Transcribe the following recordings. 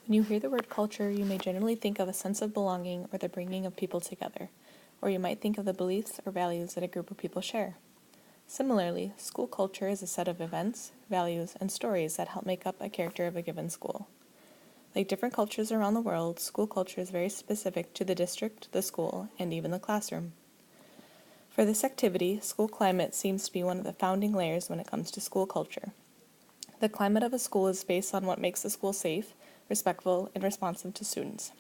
When you hear the word culture, you may generally think of a sense of belonging or the bringing of people together, or you might think of the beliefs or values that a group of people share. Similarly, school culture is a set of events, values, and stories that help make up a character of a given school. Like different cultures around the world, school culture is very specific to the district, the school, and even the classroom. For this activity, school climate seems to be one of the founding layers when it comes to school culture. The climate of a school is based on what makes the school safe, respectful, and responsive to students.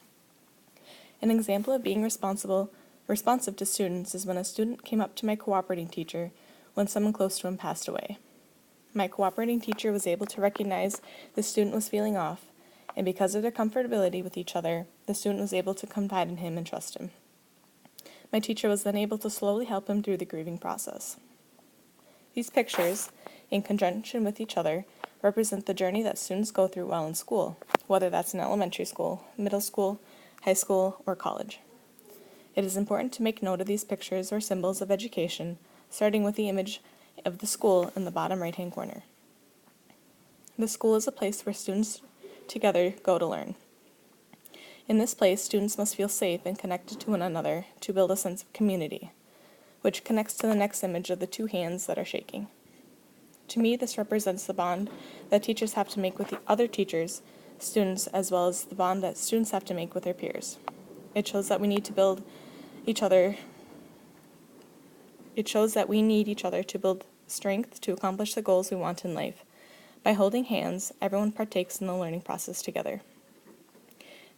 An example of being responsive to students is when a student came up to my cooperating teacher when someone close to him passed away. My cooperating teacher was able to recognize the student was feeling off, and because of their comfortability with each other, the student was able to confide in him and trust him. My teacher was then able to slowly help him through the grieving process. These pictures, in conjunction with each other, represent the journey that students go through while in school, whether that's in elementary school, middle school, high school, or college. It is important to make note of these pictures or symbols of education, starting with the image of the school in the bottom right-hand corner. The school is a place where students together go to learn. In this place, students must feel safe and connected to one another to build a sense of community, which connects to the next image of the two hands that are shaking. To me, this represents the bond that teachers have to make with the other teachers, students, as well as the bond that students have to make with their peers. It shows that we need each other to build strength to accomplish the goals we want in life. By holding hands, everyone partakes in the learning process together.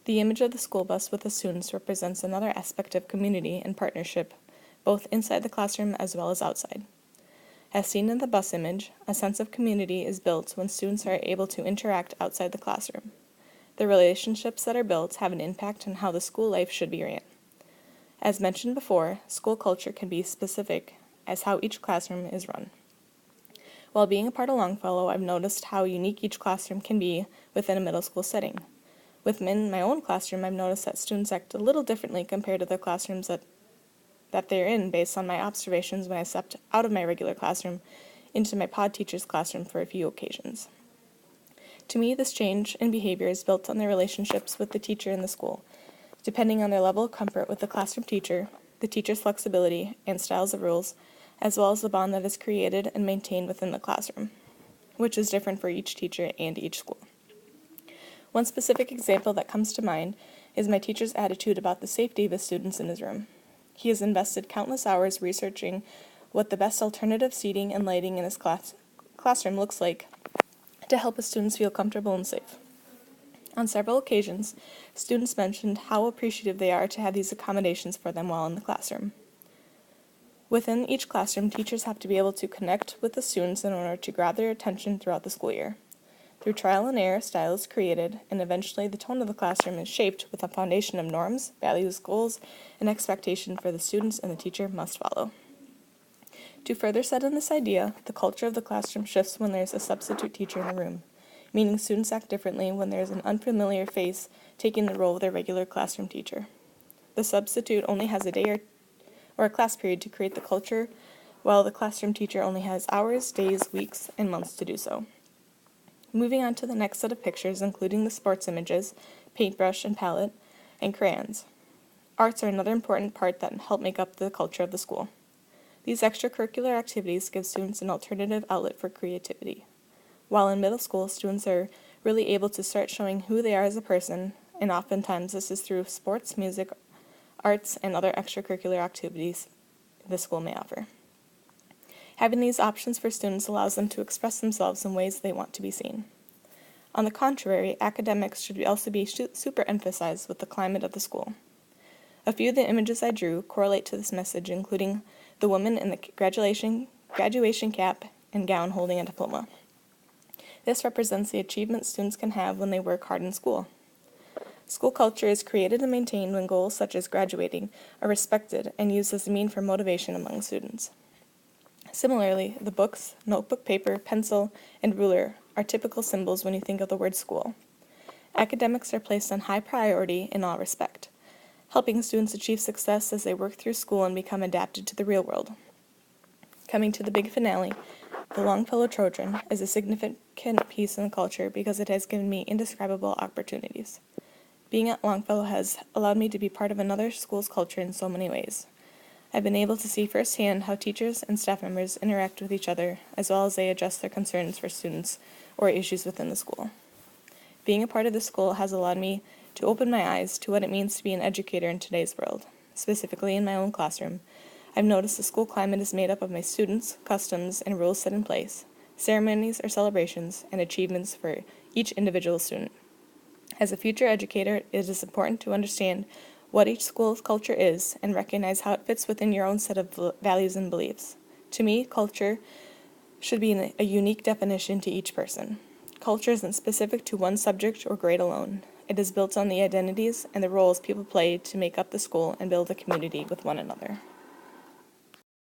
The image of the school bus with the students represents another aspect of community and partnership, both inside the classroom as well as outside. As seen in the bus image, a sense of community is built when students are able to interact outside the classroom. The relationships that are built have an impact on how the school life should be ran. As mentioned before, school culture can be specific as how each classroom is run. While being a part of Longfellow, I've noticed how unique each classroom can be within a middle school setting. Within my own classroom, I've noticed that students act a little differently compared to the classrooms that they're in based on my observations when I stepped out of my regular classroom into my pod teacher's classroom for a few occasions. To me, this change in behavior is built on their relationships with the teacher in the school, depending on their level of comfort with the classroom teacher, the teacher's flexibility and styles of rules, as well as the bond that is created and maintained within the classroom, which is different for each teacher and each school. One specific example that comes to mind is my teacher's attitude about the safety of his students in his room. He has invested countless hours researching what the best alternative seating and lighting in his classroom looks like to help his students feel comfortable and safe. On several occasions, students mentioned how appreciative they are to have these accommodations for them while in the classroom. Within each classroom, teachers have to be able to connect with the students in order to grab their attention throughout the school year. Through trial and error, style is created, and eventually the tone of the classroom is shaped with a foundation of norms, values, goals, and expectation for the students and the teacher must follow. To further set in this idea, the culture of the classroom shifts when there's a substitute teacher in the room, meaning students act differently when there's an unfamiliar face taking the role of their regular classroom teacher. The substitute only has a day or a class period to create the culture, while the classroom teacher only has hours, days, weeks, and months to do so. Moving on to the next set of pictures, including the sports images, paintbrush and palette, and crayons. Arts are another important part that help make up the culture of the school. These extracurricular activities give students an alternative outlet for creativity. While in middle school, students are really able to start showing who they are as a person, and oftentimes this is through sports, music, arts, and other extracurricular activities the school may offer. Having these options for students allows them to express themselves in ways they want to be seen. On the contrary, academics should also be super emphasized with the climate of the school. A few of the images I drew correlate to this message, including the woman in the graduation cap and gown holding a diploma. This represents the achievement students can have when they work hard in school. School culture is created and maintained when goals such as graduating are respected and used as a means for motivation among students. Similarly, the books, notebook paper, pencil, and ruler are typical symbols when you think of the word school. Academics are placed on high priority in all respect, helping students achieve success as they work through school and become adapted to the real world. Coming to the big finale, the Longfellow Trojan is a significant piece in the culture because it has given me indescribable opportunities. Being at Longfellow has allowed me to be part of another school's culture in so many ways. I've been able to see firsthand how teachers and staff members interact with each other, as well as they address their concerns for students or issues within the school. Being a part of the school has allowed me to open my eyes to what it means to be an educator in today's world. Specifically in my own classroom, I've noticed the school climate is made up of my students, customs, and rules set in place, ceremonies or celebrations, and achievements for each individual student. As a future educator, it is important to understand what each school's culture is and recognize how it fits within your own set of values and beliefs. To me, culture should be a unique definition to each person. Culture isn't specific to one subject or grade alone. It is built on the identities and the roles people play to make up the school and build a community with one another.